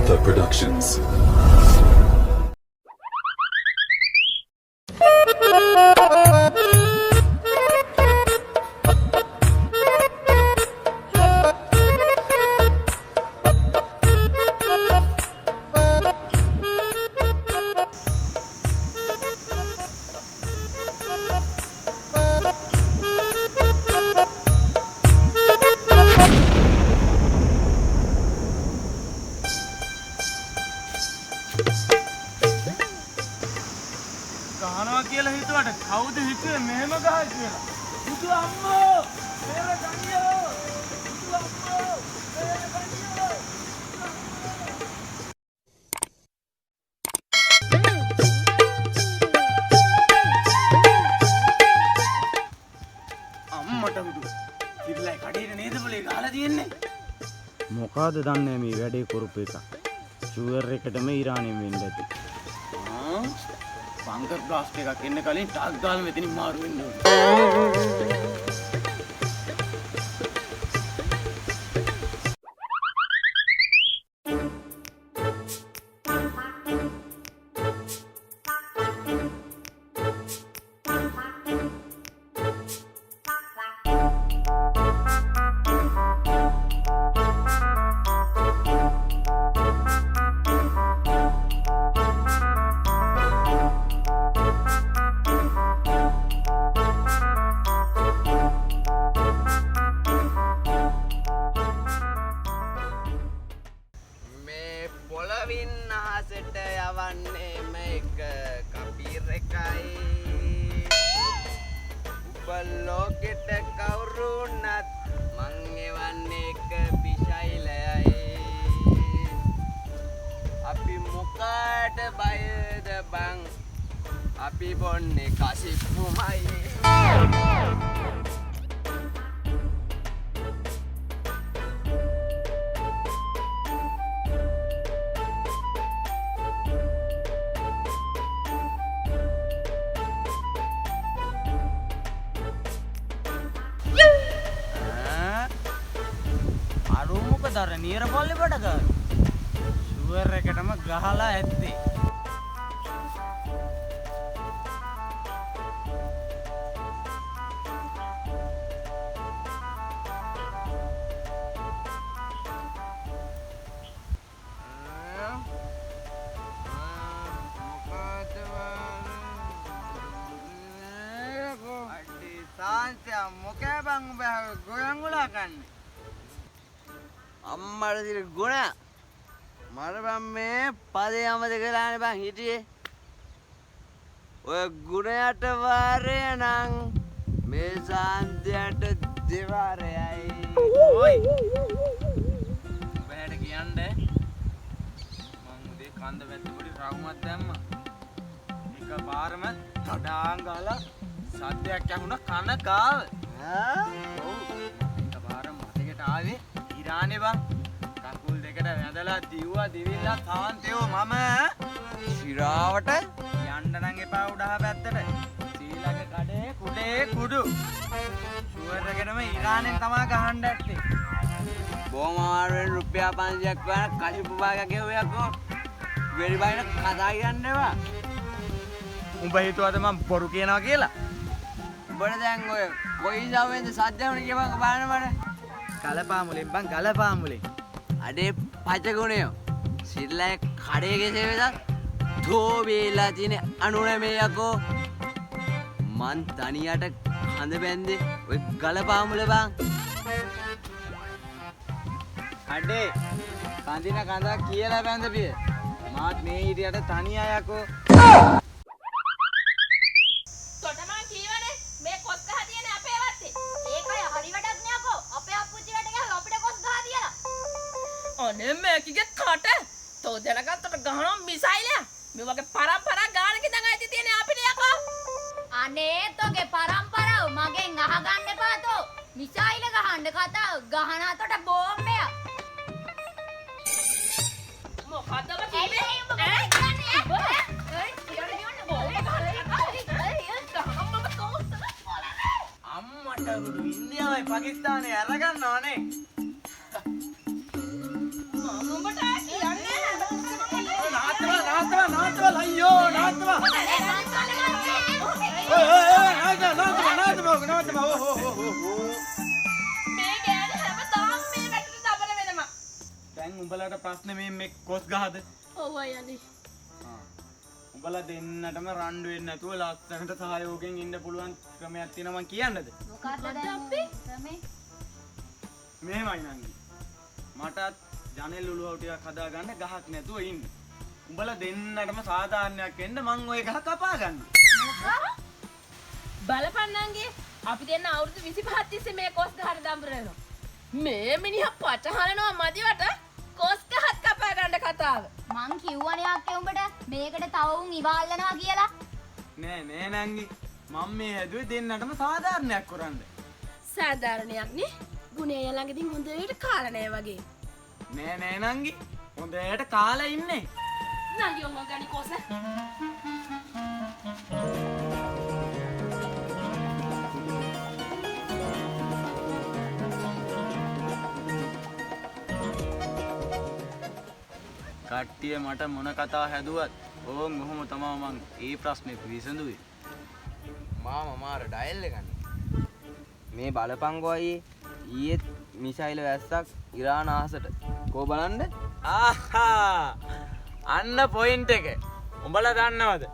Panther Productions. ගහනවා කියලා හිතුවට කවුද හිතුවේ මෙහෙම ගහයි කියලා? බුදු අම්මෝ! මේව ගනියෝ! බුදු අම්මෝ! මේව ගනියෝ! අම්මට බුදු. ඉතින්ලා කඩේට නේද બોලේ ගහලා තියෙන්නේ? මොකද දන්නේ මේ වැඩේ කරපු එක. ෂුවර් එකටම ඉරානෙන් වෙන්න ඇති. බංකර් බ්ලාස්ට් එකක් එන්න කලින් ටක් ගාලා මෙතනින් මාරු වෙන්න ඕනේ. අහසට යවන්නේ මේක කපීර් එකයි ඔබ ලෝකෙට කවුරු නැත් මං එවන්නේ එක පිශෛලයයි අපි මොකටද බයද බං අපි බොන්නේ කසිප්පුමයි අර නියර පොල්ලේ බඩක ෂුවර් එකටම ගහලා ඇත්තේ අඩි සාන්තිය මොකෑ බං උඹ ගොයන්ගුලා කන්නේ අම්මට දිර ගුණ මට බං මේ පදේ අමතක කරලානේ බං හිටියේ ඔය ගුණයට වාරය නම් මේ සාන්තියට දෙවාරයයි ඔයි ඔබට කියන්න මං උදේ කන්ද වැද්ද පොඩි රවුමක් දැම්මා එක පාරම තඩාන් ගාලා සද්දයක් ඇහුණා කන කාව ඔව් එක පාරම මතකයට ආවේ ඉරානේ බං කකුල් දෙකට වැඳලා දිව්වා දිවිල්ලා තාන්තයෝ මම ශිරාවට යන්න නම් එපා උඩහ පැත්තට සීලක කඩේ කුඩේ කුඩු ෂුවර් එකටම ඉරානෙන් තමා ගහන්න ඇත්තේ බොහොම අමාරුවෙන් රුපියල් 500ක් වань කලිපු භාගයක් ගෙවුවකෝ වෙරි බයින කතා කියන්න එපා උඹ හිතුවද මම බොරු කියනවා කියලා උඹට දැන් ඔය කොයි සවෙන්ද සද්දවුනේ කියපන් බලන්න මට කලපාමුලෙන් බං කලපාමුලෙන් අඩේ පචගුණයෝ සිල්ලයි කඩේ කෙසේ වෙතත් තෝබේලා තියෙන 99 යකෝ මන් තනියට කඳ බැන්දේ ඔය කලපාමුල බං අඩේ කඳින කඳක් කියලා බැන්දපිය මාත් මේ හිටියට තනිය යකෝ අනේ මේකගේ කට තෝ දැනගත්තට ගහනවා මිසයිලයක් මේ වගේ පරම්පරා ගානක ඉඳන් ආйти තියෙන අපිට යකෝ අනේ තෝගේ පරම්පරාව මගෙන් අහගන්න එපා තෝ මිසයිල ගහන්න කතාව ගහන අතට බෝම්බයක් මොකද්ද ඔබ කියන්නේ අම්මට ඉන්දියාවයි පාකිස්තානේ අරගන්නවනේ උඹට කියන්නේ දේවල් අයියෝ නාත්තවා. මේ ගෑන හැමදාම මේ වැටට දබල වෙනවා. දැන් උඹලට ප්‍රශ්නේ මේ කොස් ගහද? ඔව් අයියනේ. උඹලා දෙන්නටම රණ්ඩු වෙන්නේ නැතුව ලස්සනට සහයෝගයෙන් ඉන්න පුළුවන් ක්‍රමයක් තියෙනවා මං කියන්නද? මොකක්ද දැන් ක්‍රමේ? මෙහෙමයි නංගි. මටත් ජනෙල් උළුව ටිකක් හදාගන්න ගහක් නැතුව ඉන්න. උඹලා දෙන්නටම සාධාරණයක් වෙන්න මං ওই ගහ කපා ගන්න. බලපන්නන්ගේ අපි දෙන්න අවුරුදු 25 තිස්සේ මේ කොස් ගහට දඹරනවා. මේ මිනිහා පචහලනවා මදිවට කොස් ගහත් කපා ගන්න කතාව. මං කිව්වනේ අක්කේ උඹට මේකට තව උන් ඉවල්ලනවා කියලා. නෑ නංගි. මම මේ හැදුවේ දෙන්නටම සාධාරණයක් කරන්න. සාධාරණයක් නේ. ගුණේ ළඟදී හොඳට කාලා නෑ වගේ. නෑ නංගි. හොඳට කාලා ඉන්නේ. නංගි ඔන්න ගනි කොස. කට්ටිය මට මොන කතා හැදුවත් ඕන් ඔහොම තමයි මං ඒ ප්‍රශ්නේ විසඳුවේ. මාමා මාර ඩයල් එකනේ. මේ බලපංගෝ අයියේ ඊයේත් මිසයිල වැස්සක් ඉරාන අහසට. කෝ බලන්න? ආහා! අන්න පොයින්ට් එක. උඹලා දන්නවද?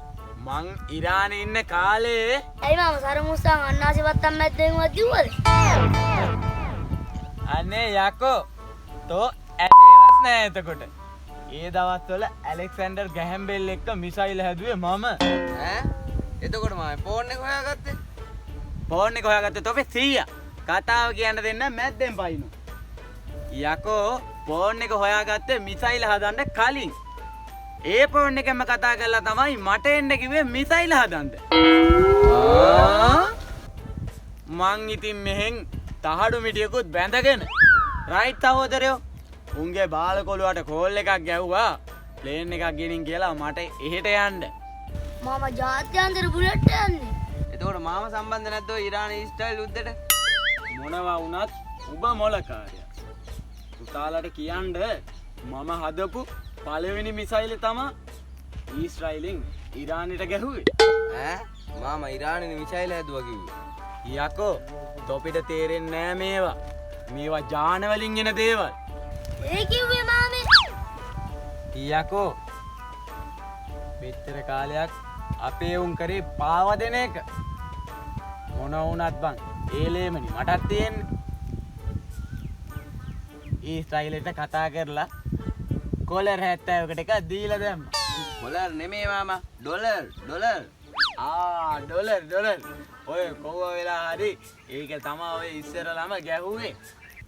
මං ඉරානේ ඉන්න කාලේ ඇයි මාම සරමුස්සන් අන්නාසිපත්තම් මැද්දෙන්වත් කිව්වද? අනේ යකෝ තෝ ඇටේවත් නෑ එතකොට. ඒ දවස්වල ඇලෙක්සැන්ඩර් ගැහැම්බෙල් එක්ක මිසයිල් හැදුවේ මම. ඈ? එතකොට මම ෆෝන් එක හොයාගත්තේ. ෆෝන් එක හොයාගත්තේ තොපේ 100. කතාව කියන්න දෙන්න මැද්දෙන් පයින්නු. යකෝ ෆෝන් එක හොයාගත්තේ මිසයිල් හදන්න කලින්. ඒ ෆෝන් එකෙන්ම කතා කරලා තමයි මට එන්න කිව්වේ මිසයිල් හදන්න. මං ඉතින් මෙහෙන් තහඩු මිටියකුත් බැඳගෙන රයිට් සහෝදරයෝ උන්ගේ බාලකොළුවට කෝල් එකක් ගැව්වා ප්ලේන් එකක් ගෙනින් කියලා මට එහෙට යන්න. මාම ජාත්‍යන්තර බුලට් යන්නේ. එතකොට මාම සම්බන්ධ නැද්ද ඔය ඉරාන ඊස්ටයිල් යුද්ධෙට? මොනවා වුණත් උඹ මොලකාරයා. පුතාලට කියන්න මම හදපු පළවෙනි මිසයිලේ තමයි ඊශ්‍රායලෙන් ඉරානෙට ගැහුවේ. ඈ? මාම ඉරානෙ මිසයිල් හැදුවා කිව්වේ. යකෝ තොපිට තේරෙන්නේ නෑ මේවා. මේවා ජාන වලින් එන දේවල්. ඒ කිව්වේ මාමේ. යකෝ මෙච්චර කාලයක් අපේ උන් කරේ පාව දෙන එක. මොන වුණත් බං ඒලේමනි මටත් තියෙන්නේ. ඊස්රායිලට කතා කරලා කොලර් 70කට එකක් දීලා දැම්මා. ඩොලර් නෙමෙයි මාමා. ඩොලර්. ඩොලර්. ඔය කොහොම වෙලා හරි ඒක තමයි ඔය ඉස්සරලම ගැහුවේ.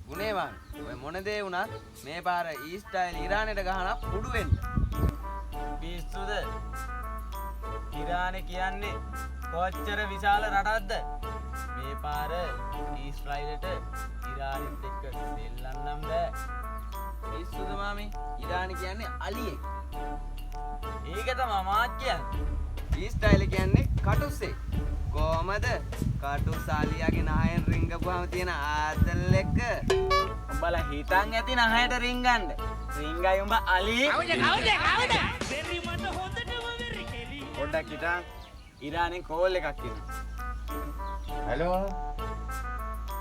ගුණේ මාම. ඔය මොන දේ වුණත් මේ පාර ඊස්ටයිල් ඉරානෙට ගහන පුඩු වෙන්න. පිස්සුද? ඉරානේ කියන්නේ කොච්චර විශාල රටක්ද? මේ පාර ඊශ්‍රායලට ඉරානෙත් එක්ක දෙල්ලන්නම් බෑ. පිස්සුද මාමේ? ඉරානෙ කියන්නේ අලියෙක්. ඒක තමයි මාත් කියන්නේ. ඊස්ටයිල් කියන්නේ කටුස්සේ. කොහමද? කටුස් අලියාගේ නහයෙන් රිංගපුවාම තියෙන ආදල් එක. උඹලා හිතන් ඇති නහයට රින්ගන්න. රින්ගයි උඹ අලි. පොඩ්ඩක් හිටන්. ඉරානෙන් කෝල් එකක් එනවා. හලෝ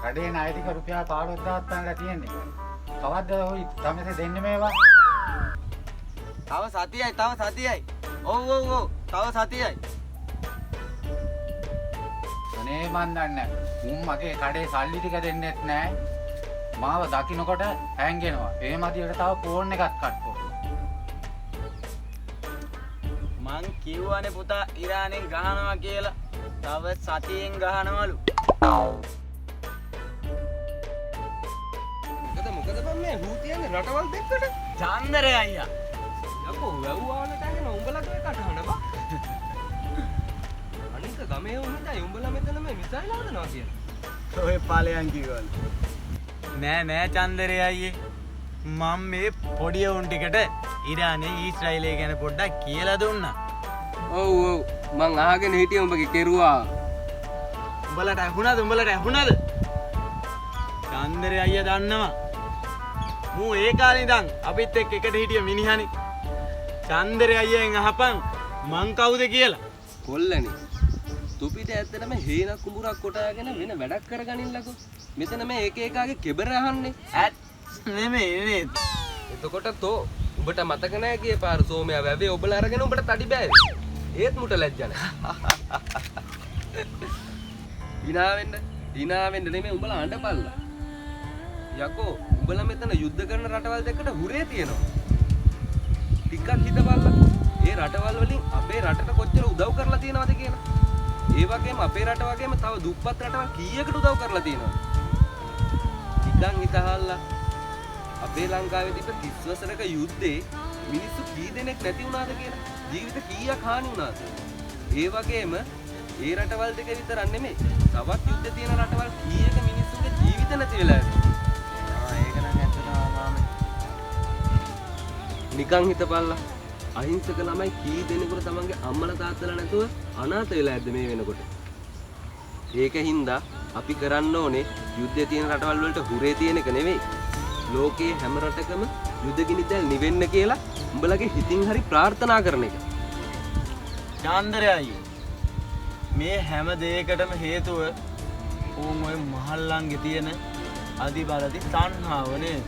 කඩේ ණය ටික රුපියල් 15000ක් ගන්නලා තියෙන්නේ. කවද්ද ඔය තමසේ දෙන්නේ මේවා? තව සතියයි. ඔව්. තව සතියයි. අනේ මන් දන්නේ උන් මගේ කඩේ සල්ලි ටික දෙන්නෙත් නෑ. මාව දකින්නකොට හැංගෙනවා. ඒ මදියට තව ෆෝන් එකක් කට්ටෝ. මං කිව්වනේ පුතා ඉරානෙන් ගහනවා කියලා. තව සතියෙන් ගහනවලු. මොකද බම් මේ හූ තියන්නේ රටවල් දෙකට? චන්දරේ අයියා. යකෝ වැව්වාලට ඇගෙන උඹලගේ කටහඬ බා. අනික ගමේ උන් හිතයි උඹලා මෙතන මේ මිසයිල් හදනවා කියලා. ඔය ඵලයන් කිව්වලු. නෑ චන්දරේ අයියේ. මම මේ පොඩි උන් ටිකට ඉරානේ ඊශ්‍රායලය ගැන පොඩ්ඩක් කියලා දුන්නා. ඔව් මං අහගෙන හිටියේ උඹගේ කෙරුවා. උඹලට ඇහුණාද? චන්දරේ අයියා දන්නවා. මූ ඒ කාලේ ඉඳන් අපිත් එක්ක එකට හිටිය මිනිහනේ. චන්දරේ අයියෙන් අහපන් මං කවුද කියලා? කොල්ලනේ. තුපිට ඇත්තටම හේනක් කුඹුරක් කොටාගෙන වෙන වැඩක් කරගනින්නකෝ. මෙතන මේ එක එකාගේ කෙබර අහන්නේ. ඇත් නෙමෙයි නේද? එතකොට තෝ උඹට මතක නැහැ ගියේ පාර සෝමයා වැවේ ඔබලා අරගෙන උඹට තඩි බෑවේ. ඒත් මුට ලැජ්ජ නැහැ. hina වෙන්න නෙමෙයි උඹලා අඬපල්ලා. යකෝ උඹලා මෙතන යුද්ධ කරන රටවල් දෙකට හුරේ තියෙනවා. ටිකක් හිතපල්ලා. ඒ රටවල් වලින් අපේ රටට කොච්චර උදව් කරලා තියෙනවද කියලා. ඒ වගේම අපේ රට වගේම තව දුප්පත් රටවල් කීයකට උදව් කරලා තියෙනවද? ටිකක් හිතහල්ලා. අපේ ලංකාවේ තිබ්බ 30 වසරක යුද්ධේ මිනිස්සු කී දෙනෙක් නැති වුණාද කියලා. ජීවිත කීයක් හානි වුණාද? ඒ වගේම ඒ රටවල් දෙක විතරක් නෙමෙයි. තවත් යුද්ධ තියෙන රටවල් කීයක මිනිස්සුගේ ජීවිත නැති වෙලා ඇති. ඒක නම් ඇත්තටම මාමේ. නිකන් හිතපල්ලා. අහිංසක ළමයි කී දෙනෙකුට තමන්ගේ අම්මලා තාත්තලා නැතුව අනාථ වෙලා ඇද්ද මේ වෙනකොට. ඒකින්ද අපි කරන්න ඕනේ යුද්ධය තියෙන රටවල් වලට හුරේ තියෙන එක නෙවෙයි. ලෝකයේ හැම රටකම යුද ගිනි දැල් නිවෙන්න කියලා උඹලගේ හිතින් හරි ප්‍රාර්ථනා කරන එක. චාන්දරය අයියේ. මේ හැම දෙයකටම හේතුව ඕම් ඔය මහල්ලන්ගේ තියෙන අදිබලදි තණ්හාව නේද?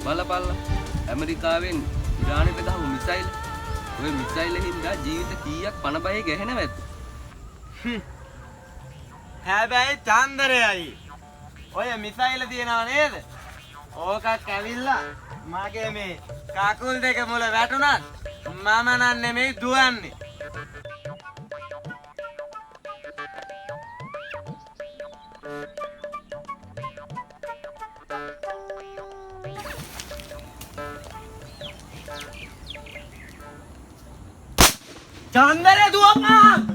බලපල්ලා ඇමරිකාවෙන් ඉරානෙට ගහපු මිසයිල් ඔය මිසයිල් හින්දා ජීවිත කීයක් පණ බයේ ගැහෙනවද? හැබැයි චාන්දරය අයියේ. ඔය මිසයිල තියනවා නේද? ඕකක් ඇවිල්ලා මගේ මේ කකුල් දෙක මුල වැටුණත් මම නම් නෙමෙයි දුවන්නේ. චාන්දරය දුවපන්!